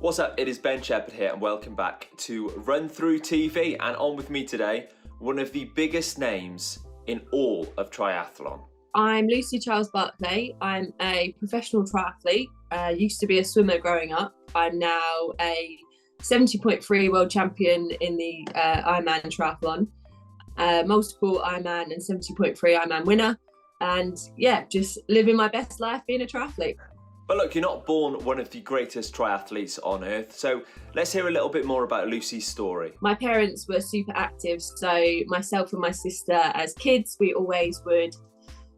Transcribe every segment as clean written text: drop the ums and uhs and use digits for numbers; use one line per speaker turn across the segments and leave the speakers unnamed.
What's up, it is Ben Shepherd here and welcome back to Runthrough TV, and on with me today, one of the biggest names in all of triathlon.
I'm Lucy Charles-Barclay. I'm a professional triathlete. Used to be a swimmer growing up. I'm now a 70.3 world champion in the Ironman triathlon, multiple Ironman and 70.3 Ironman winner, and yeah, just living my best life being a triathlete.
But look, you're not born one of the greatest triathletes on earth, so let's hear a little bit more about Lucy's story.
My parents were super active, so myself and my sister as kids, we always would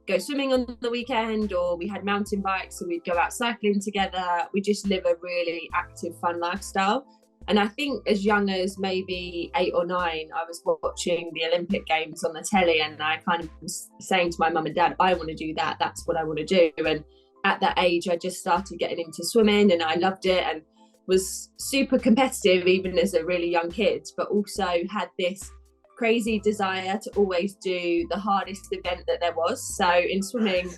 go swimming on the weekend, or we had mountain bikes, so we'd go out cycling together. We just live a really active, fun lifestyle. And I think as young as maybe 8 or 9, I was watching the Olympic Games on the telly, and I kind of was saying to my mum and dad, I want to do that, that's what I want to do. And at that age, I just started getting into swimming and I loved it and was super competitive even as a really young kid, but also had this crazy desire to always do the hardest event that there was. So in swimming,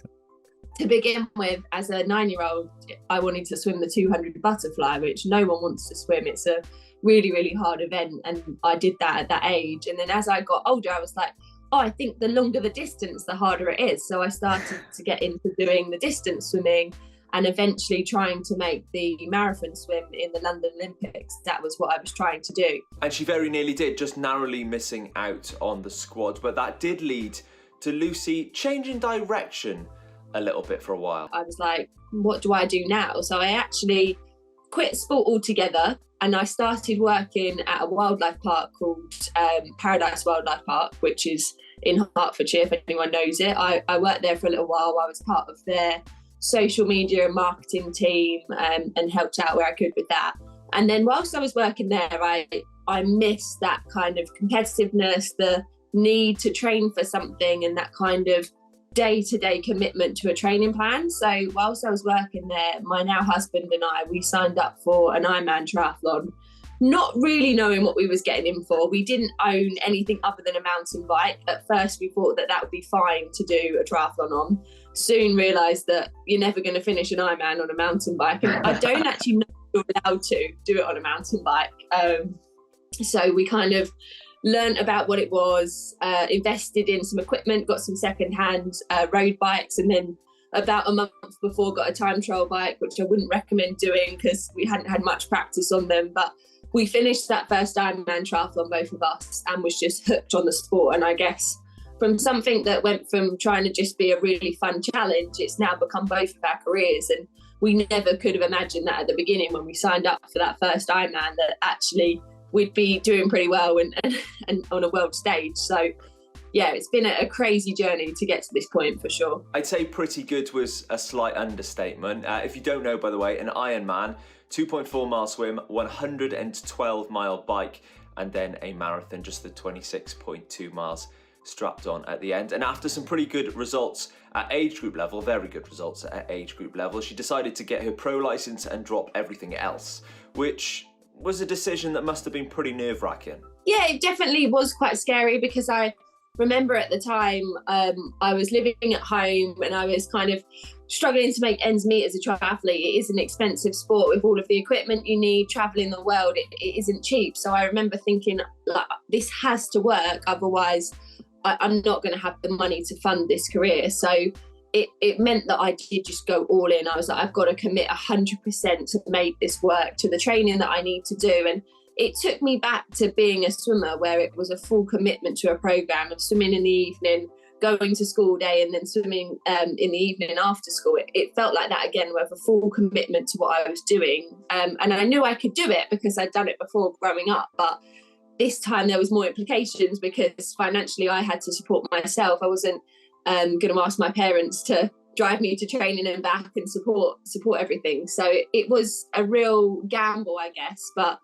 to begin with, as a 9-year-old, I wanted to swim the 200 butterfly, which no one wants to swim. It's a really, really hard event. And I did that at that age. And then as I got older, I was like, oh, I think the longer the distance, the harder it is. So I started to get into doing the distance swimming and eventually trying to make the marathon swim in the London Olympics. That was what I was trying to do.
And she very nearly did, just narrowly missing out on the squad. But that did lead to Lucy changing direction a little bit for a while.
I was like, what do I do now? So I actually quit sport altogether and I started working at a wildlife park called Paradise Wildlife Park, which is in Hertfordshire, if anyone knows it. I worked there for a little while. I was part of their social media and marketing team and helped out where I could with that. And then whilst I was working there, I missed that kind of competitiveness, the need to train for something and that kind of day-to-day commitment to a training plan. So whilst I was working there, my now husband and we signed up for an Ironman triathlon, not really knowing what we was getting in for. We didn't own anything other than a mountain bike. At first we thought that would be fine to do a triathlon on. Soon realised that you're never going to finish an Ironman on a mountain bike. And I don't actually know if you're allowed to do it on a mountain bike. So we kind of learned about what it was, invested in some equipment, got some second-hand road bikes, and then about a month before got a time trial bike, which I wouldn't recommend doing because we hadn't had much practice on them. But we finished that first Ironman triathlon, both of us, and was just hooked on the sport. And I guess from something that went from trying to just be a really fun challenge, it's now become both of our careers. And we never could have imagined that at the beginning when we signed up for that first Ironman, that actually we'd be doing pretty well and on a world stage. So yeah, it's been a crazy journey to get to this point for sure.
I'd say pretty good was a slight understatement. If you don't know, by the way, an Ironman, 2.4 mile swim, 112 mile bike, and then a marathon, just the 26.2 miles strapped on at the end. And after some pretty good results at age group level, very good results at age group level, she decided to get her pro license and drop everything else, which was a decision that must have been pretty nerve-wracking. Yeah,
it definitely was quite scary because I remember at the time I was living at home and I was kind of struggling to make ends meet as a triathlete. It is an expensive sport with all of the equipment you need, traveling the world, it isn't cheap. So I remember thinking, like, this has to work, otherwise I'm not going to have the money to fund this career. So it meant that I did just go all in. I was like, I've got to commit 100% to make this work, to the training that I need to do. And it took me back to being a swimmer where it was a full commitment to a program of swimming in the evening, going to school day and then swimming in the evening after school. It felt like that again, with a full commitment to what I was doing. And I knew I could do it because I'd done it before growing up. But this time there was more implications because financially I had to support myself. I wasn't going to ask my parents to drive me to training and back and support everything. So it was a real gamble, I guess. But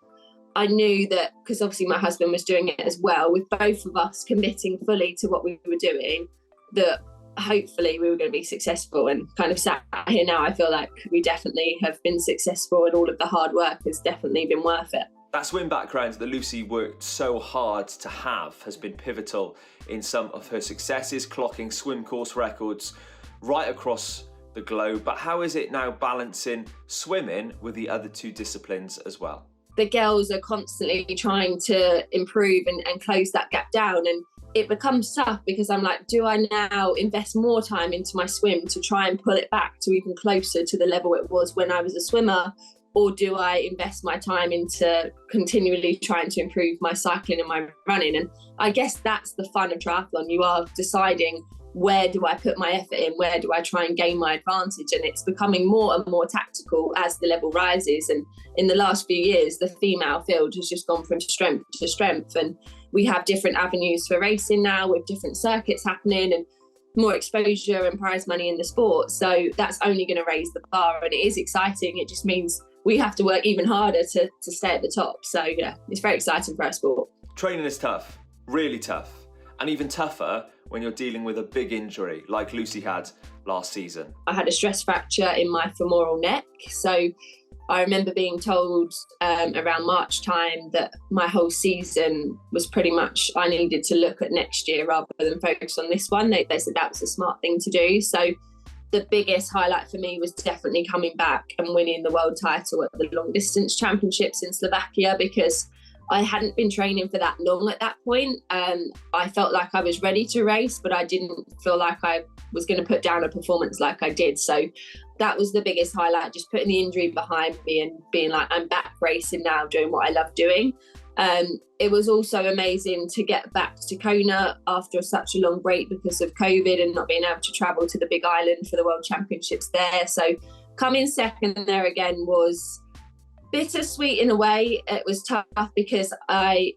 I knew that because obviously my husband was doing it as well, with both of us committing fully to what we were doing, that hopefully we were going to be successful. And kind of sat here now, I feel like we definitely have been successful and all of the hard work has definitely been worth it.
That swim background that Lucy worked so hard to have has been pivotal in some of her successes, clocking swim course records right across the globe, but how is it now balancing swimming with the other two disciplines as well?
The girls are constantly trying to improve and close that gap down, and it becomes tough because I'm like, do I now invest more time into my swim to try and pull it back to even closer to the level it was when I was a swimmer? Or do I invest my time into continually trying to improve my cycling and my running? And I guess that's the fun of triathlon. You are deciding, where do I put my effort in? Where do I try and gain my advantage? And it's becoming more and more tactical as the level rises. And in the last few years, the female field has just gone from strength to strength. And we have different avenues for racing now with different circuits happening and more exposure and prize money in the sport. So that's only going to raise the bar, and it is exciting. It just means we have to work even harder to stay at the top. So yeah, it's very exciting for our sport.
Training is tough, really tough, and even tougher when you're dealing with a big injury like Lucy had last season.
I had a stress fracture in my femoral neck. So I remember being told around March time that my whole season was pretty much, I needed to look at next year rather than focus on this one. They said that was a smart thing to do. So the biggest highlight for me was definitely coming back and winning the world title at the long distance championships in Slovakia, because I hadn't been training for that long at that point. I felt like I was ready to race, but I didn't feel like I was going to put down a performance like I did. So that was the biggest highlight, just putting the injury behind me and being like, I'm back racing now, doing what I love doing. It was also amazing to get back to Kona after such a long break because of COVID and not being able to travel to the Big Island for the World Championships there. So coming second there again was bittersweet in a way. It was tough because I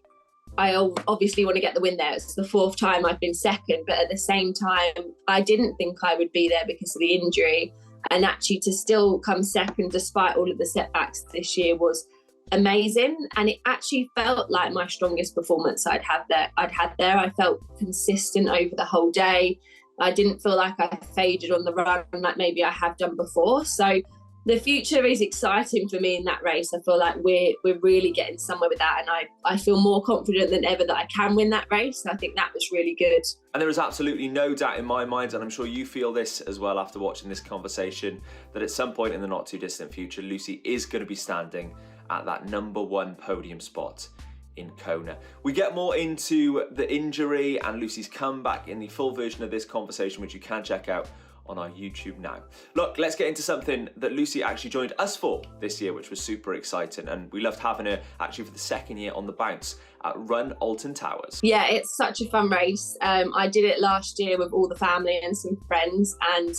obviously want to get the win there. It's the fourth time I've been second, but at the same time, I didn't think I would be there because of the injury. And actually to still come second despite all of the setbacks this year was amazing. And it actually felt like my strongest performance I'd had there. I felt consistent over the whole day. I didn't feel like I faded on the run like maybe I have done before. So the future is exciting for me in that race. I feel like we're really getting somewhere with that, and I feel more confident than ever that I can win that race. I think that was really good.
And there is absolutely no doubt in my mind, and I'm sure you feel this as well after watching this conversation, that at some point in the not too distant future, Lucy is going to be standing at that #1 podium spot in Kona. We get more into the injury and Lucy's comeback in the full version of this conversation, which you can check out on our YouTube now. Look, let's get into something that Lucy actually joined us for this year, which was super exciting, and we loved having her actually for the second year on the bounce at Run Alton Towers.
Yeah, it's such a fun race. I did it last year with all the family and some friends, and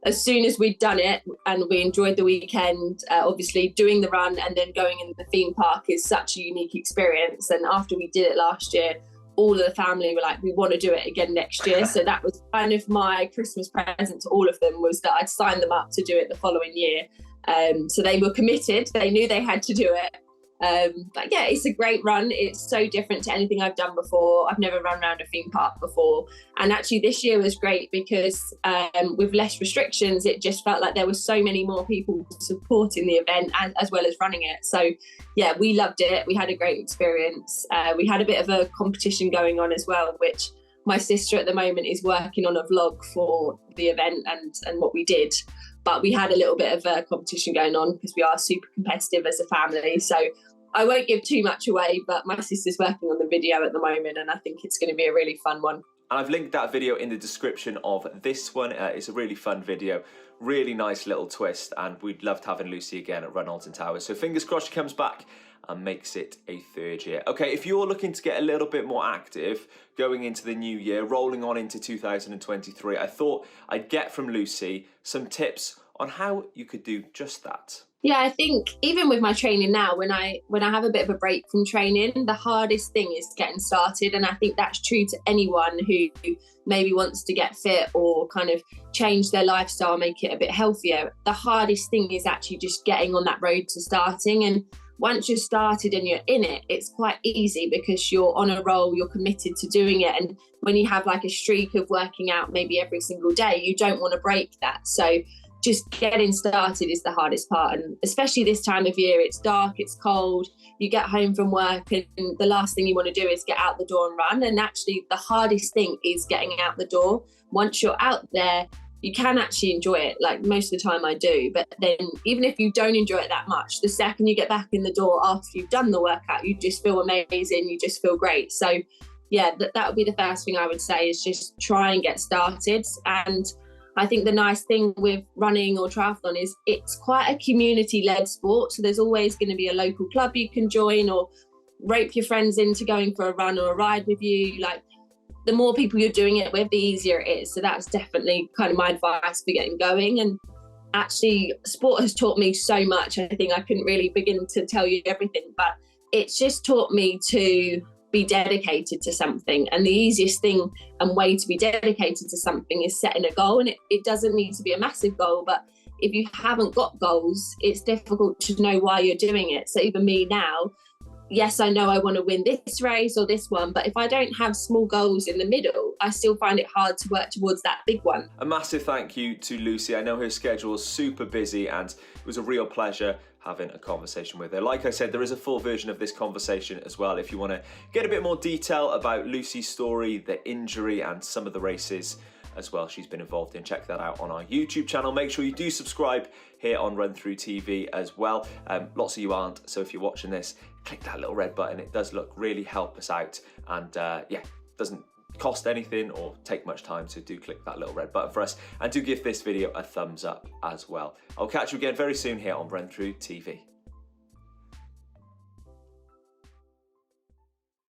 as soon as we'd done it and we enjoyed the weekend, obviously doing the run and then going in the theme park is such a unique experience. And after we did it last year, all of the family were like, we want to do it again next year. So that was kind of my Christmas present to all of them, was that I'd signed them up to do it the following year. So they were committed. They knew they had to do it. But yeah, it's a great run. It's so different to anything I've done before. I've never run around a theme park before. And actually this year was great because with less restrictions, it just felt like there were so many more people supporting the event as well as running it. So yeah, we loved it. We had a great experience. We had a bit of a competition going on as well, which my sister at the moment is working on a vlog for the event and what we did. But we had a little bit of a competition going on because we are super competitive as a family. So I won't give too much away, but my sister's working on the video at the moment and I think it's going to be a really fun one.
And I've linked that video in the description of this one. It's a really fun video, really nice little twist, and we'd loved having Lucy again at Run Alton Towers. So fingers crossed she comes back and makes it a third year. Okay, if you're looking to get a little bit more active going into the new year, rolling on into 2023, I thought I'd get from Lucy some tips on how you could do just that.
Yeah, I think even with my training now, when I have a bit of a break from training, the hardest thing is getting started. And I think that's true to anyone who maybe wants to get fit or kind of change their lifestyle, make it a bit healthier. The hardest thing is actually just getting on that road to starting. And once you're started and you're in it, it's quite easy because you're on a roll, you're committed to doing it. And when you have like a streak of working out maybe every single day, you don't want to break that. So just getting started is the hardest part. And especially this time of year, it's dark, it's cold, you get home from work and the last thing you want to do is get out the door and run. And actually the hardest thing is getting out the door. Once you're out there, you can actually enjoy it. Like most of the time I do, but then even if you don't enjoy it that much, the second you get back in the door after you've done the workout, you just feel amazing, you just feel great. So yeah, that would be the first thing I would say, is just try and get started. And I think the nice thing with running or triathlon is it's quite a community-led sport. So there's always going to be a local club you can join, or rope your friends into going for a run or a ride with you. Like, the more people you're doing it with, the easier it is. So that's definitely kind of my advice for getting going. And actually, sport has taught me so much. I think I couldn't really begin to tell you everything, but it's just taught me to be dedicated to something. And the easiest thing and way to be dedicated to something is setting a goal. And it doesn't need to be a massive goal, but if you haven't got goals, it's difficult to know why you're doing it. So even me now, yes, I know I want to win this race or this one, but if I don't have small goals in the middle, I still find it hard to work towards that big one.
A massive thank you to Lucy. I know her schedule is super busy, and it was a real pleasure having a conversation with her. Like I said, there is a full version of this conversation as well if you want to get a bit more detail about Lucy's story, the injury, and some of the races as well she's been involved in. Check that out on our YouTube channel. Make sure you do subscribe here on Runthrough TV as well. Lots of you aren't, so if you're watching this, click that little red button. It does really help us out, and yeah, doesn't cost anything or take much time, so do click that little red button for us, and do give this video a thumbs up as well. I'll catch you again very soon here on Runthrough TV.